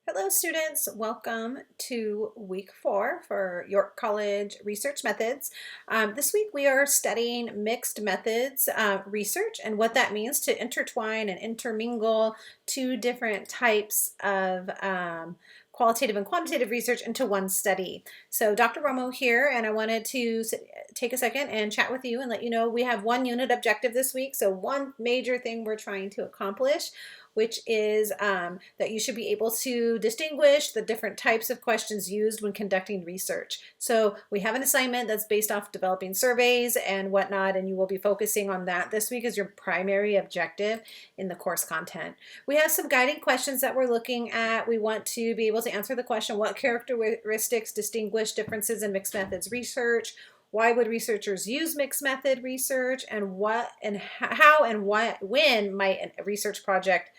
Hello students, welcome to week 4 for York College Research Methods. This week we are studying mixed methods research and what that means to intertwine and intermingle two different types of qualitative and quantitative research into one study. So Dr. Romo here, and I wanted to take a second and chat with you and let you know we have one unit objective this week, so one major thing we're trying to accomplish, which is that you should be able to distinguish the different types of questions used when conducting research. So we have an assignment that's based off developing surveys and whatnot, and you will be focusing on that this week as your primary objective in the course content. We have some guiding questions that we're looking at. We want to be able to answer the question, what characteristics distinguish differences in mixed methods research? Why would researchers use mixed method research, and what and how and when might a research project,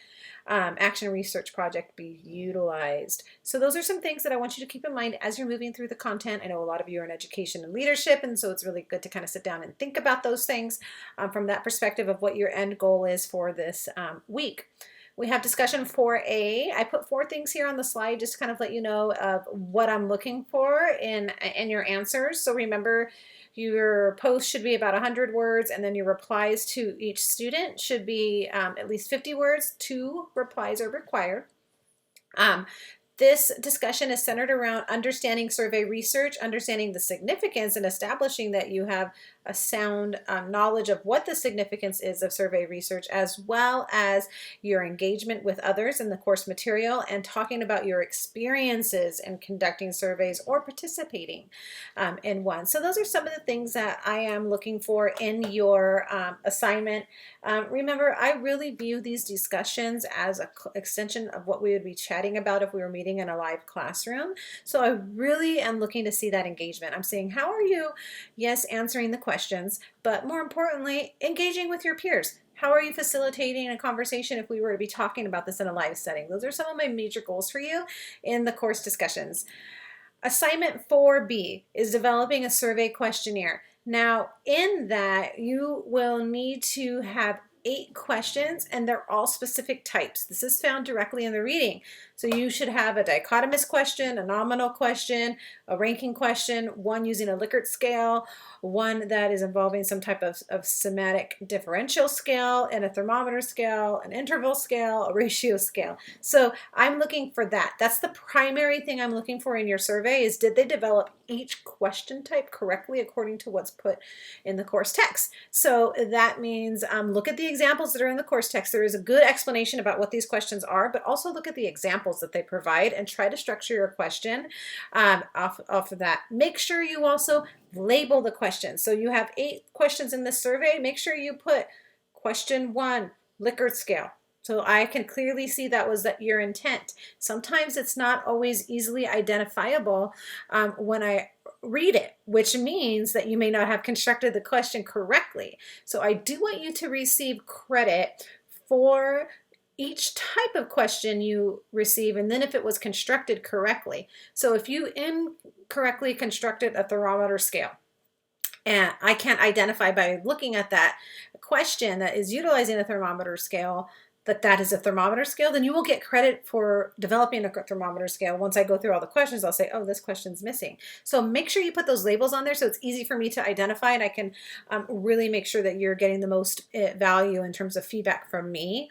action research project be utilized? So those are some things that I want you to keep in mind as you're moving through the content. I know a lot of you are in education and leadership, and so it's really good to kind of sit down and think about those things from that perspective of what your end goal is for this week. We have discussion 4A. I put 4 things here on the slide just to kind of let you know of what I'm looking for in your answers. So remember, your post should be about 100 words, and then your replies to each student should be at least 50 words. 2 replies are required. This discussion is centered around understanding survey research, understanding the significance, and establishing that you have a sound knowledge of what the significance is of survey research, as well as your engagement with others in the course material, and talking about your experiences in conducting surveys or participating in one. So those are some of the things that I am looking for in your assignment. Remember, I really view these discussions as an extension of what we would be chatting about if we were meeting in a live classroom. So I really am looking to see that engagement. I'm saying, how are you, yes, answering the questions, but more importantly, engaging with your peers. How are you facilitating a conversation if we were to be talking about this in a live setting? Those are some of my major goals for you in the course discussions. Assignment 4B is developing a survey questionnaire. Now, in that, you will need to have 8 questions, and they're all specific types. This is found directly in the reading. So you should have a dichotomous question, a nominal question, a ranking question, one using a Likert scale, one that is involving some type of semantic differential scale, and a thermometer scale, an interval scale, a ratio scale. So I'm looking for that. That's the primary thing I'm looking for in your survey, is did they develop each question type correctly according to what's put in the course text. So that means look at the examples that are in the course text. There is a good explanation about what these questions are, but also look at the examples that they provide and try to structure your question off of that. Make sure you also label the questions. So you have 8 questions in this survey. Make sure you put question 1, Likert scale. So I can clearly see that was your intent. Sometimes it's not always easily identifiable when I read it, which means that you may not have constructed the question correctly. So I do want you to receive credit for each type of question you receive, and then if it was constructed correctly. So if you incorrectly constructed a thermometer scale, and I can't identify by looking at that question that is utilizing a thermometer scale that is a thermometer scale, then you will get credit for developing a thermometer scale. Once I go through all the questions, I'll say, oh, this question's missing. So make sure you put those labels on there so it's easy for me to identify, and I can really make sure that you're getting the most value in terms of feedback from me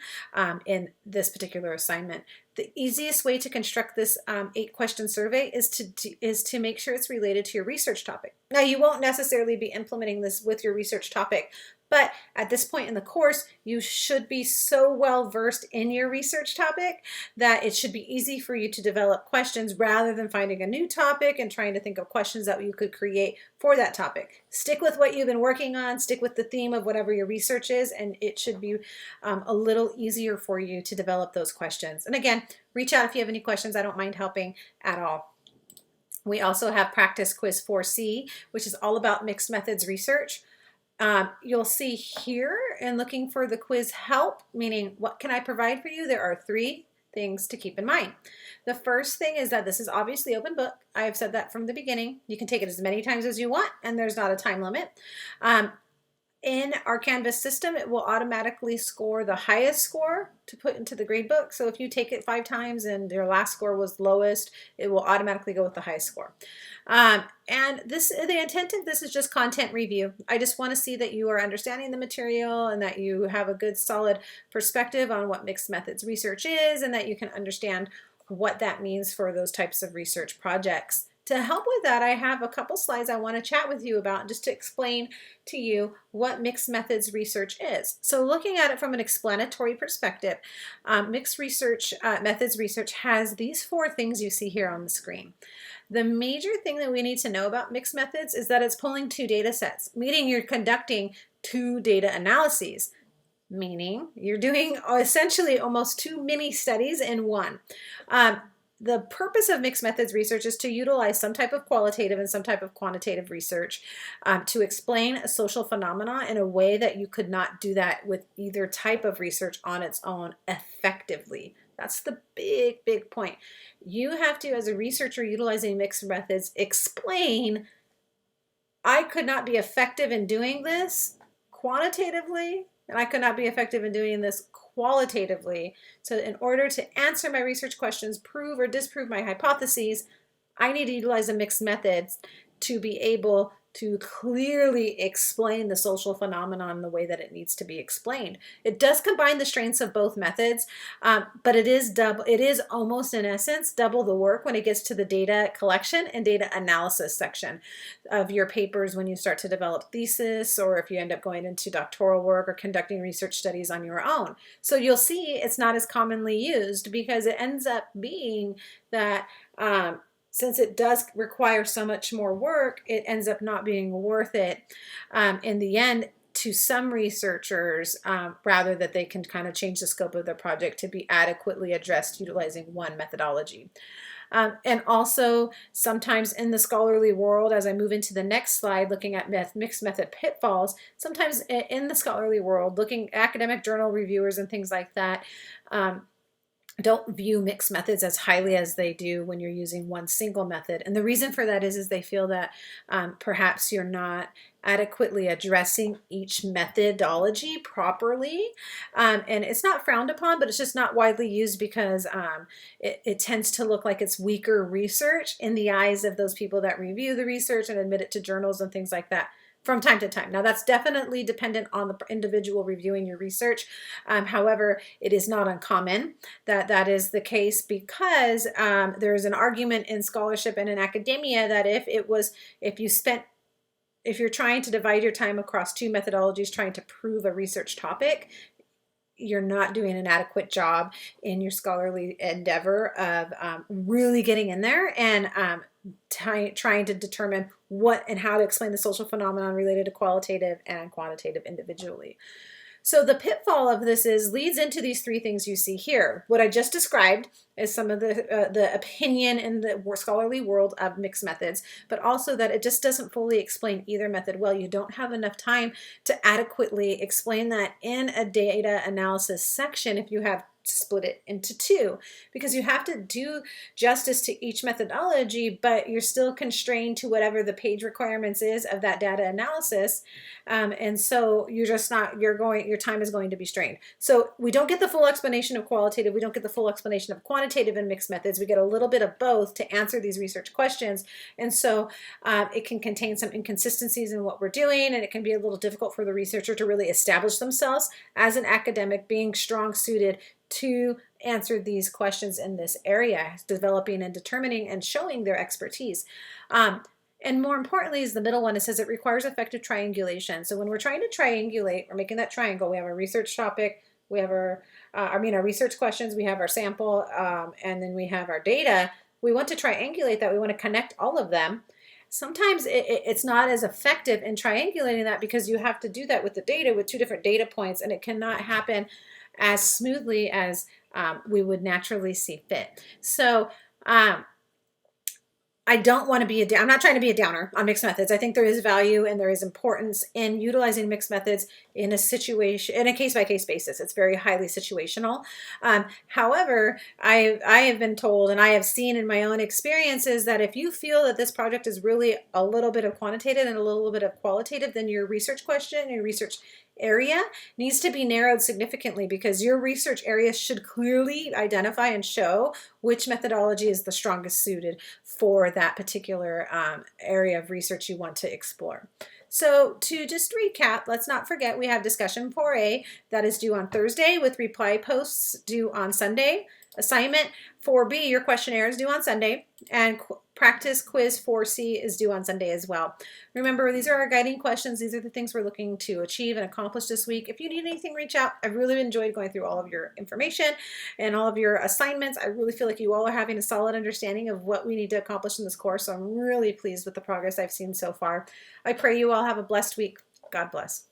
in this particular assignment. The easiest way to construct this 8-question survey is to make sure it's related to your research topic. Now, you won't necessarily be implementing this with your research topic, but at this point in the course, you should be so well versed in your research topic that it should be easy for you to develop questions rather than finding a new topic and trying to think of questions that you could create for that topic. Stick with what you've been working on, stick with the theme of whatever your research is, and it should be a little easier for you to develop those questions. And again, reach out if you have any questions. I don't mind helping at all. We also have practice quiz 4C, which is all about mixed methods research. You'll see here in looking for the quiz help, meaning what can I provide for you, there are 3 things to keep in mind. The first thing is that this is obviously open book. I have said that from the beginning. You can take it as many times as you want, and there's not a time limit. In our Canvas system, it will automatically score the highest score to put into the gradebook. So if you take it 5 times and your last score was lowest, it will automatically go with the highest score. And the intent of this is just content review. I just want to see that you are understanding the material and that you have a good solid perspective on what mixed methods research is, and that you can understand what that means for those types of research projects. To help with that, I have a couple slides I want to chat with you about just to explain to you what mixed methods research is. So looking at it from an explanatory perspective, mixed methods research has these 4 things you see here on the screen. The major thing that we need to know about mixed methods is that it's pulling 2 data sets, meaning you're conducting 2 data analyses, meaning you're doing essentially almost 2 mini studies in one. The purpose of mixed methods research is to utilize some type of qualitative and some type of quantitative research to explain a social phenomena in a way that you could not do that with either type of research on its own effectively. That's the big point. You have to, as a researcher utilizing mixed methods, explain, I could not be effective in doing this quantitatively, and I could not be effective in doing this qualitatively. So in order to answer my research questions, prove or disprove my hypotheses, I need to utilize a mixed methods to be able to clearly explain the social phenomenon the way that it needs to be explained. It does combine the strengths of both methods, but it is almost in essence double the work when it gets to the data collection and data analysis section of your papers when you start to develop thesis, or if you end up going into doctoral work or conducting research studies on your own. So you'll see it's not as commonly used because it ends up being that since it does require so much more work, it ends up not being worth it in the end to some researchers, rather that they can kind of change the scope of their project to be adequately addressed utilizing one methodology. And also sometimes in the scholarly world, as I move into the next slide, looking at mixed method pitfalls, sometimes in the scholarly world, looking academic journal reviewers and things like that, don't view mixed methods as highly as they do when you're using one single method. And the reason for that is they feel that perhaps you're not adequately addressing each methodology properly. And it's not frowned upon, but it's just not widely used because it tends to look like it's weaker research in the eyes of those people that review the research and admit it to journals and things like that from time to time. Now, that's definitely dependent on the individual reviewing your research. However, it is not uncommon that that is the case because there is an argument in scholarship and in academia that if you're trying to divide your time across 2 methodologies trying to prove a research topic, you're not doing an adequate job in your scholarly endeavor of really getting in there and trying to determine what and how to explain the social phenomenon related to qualitative and quantitative individually. So the pitfall of this leads into these 3 things you see here. What I just described is some of the opinion in the scholarly world of mixed methods, but also that it just doesn't fully explain either method well. You don't have enough time to adequately explain that in a data analysis section if you have split it into 2, because you have to do justice to each methodology, but you're still constrained to whatever the page requirements is of that data analysis. And so you're just not, your time is going to be strained. So we don't get the full explanation of qualitative, we don't get the full explanation of quantitative and mixed methods. We get a little bit of both to answer these research questions. And so it can contain some inconsistencies in what we're doing, and it can be a little difficult for the researcher to really establish themselves as an academic being strong suited to answer these questions in this area, developing and determining and showing their expertise. And more importantly is the middle one. It says it requires effective triangulation. So when we're trying to triangulate, we're making that triangle. We have our research topic, we have our research questions, we have our sample, and then we have our data. We want to triangulate that. We want to connect all of them. Sometimes it's not as effective in triangulating that because you have to do that with the data with 2 different data points, and it cannot happen as smoothly as we would naturally see fit. So I don't want to be I'm not trying to be a downer on mixed methods. I think there is value and there is importance in utilizing mixed methods in a situation, in a case-by-case basis. It's very highly situational. However, I have been told, and I have seen in my own experiences, that if you feel that this project is really a little bit of quantitative and a little bit of qualitative, then your research question, your research area needs to be narrowed significantly, because your research area should clearly identify and show which methodology is the strongest suited for that particular area of research you want to explore. So to just recap, let's not forget we have discussion 4A that is due on Thursday with reply posts due on Sunday. Assignment 4B, your questionnaire, is due on Sunday, and practice quiz 4C is due on Sunday as well. Remember, these are our guiding questions. These are the things we're looking to achieve and accomplish this week. If you need anything, reach out. I've really enjoyed going through all of your information and all of your assignments. I really feel like you all are having a solid understanding of what we need to accomplish in this course, so I'm really pleased with the progress I've seen so far. I pray you all have a blessed week. God bless.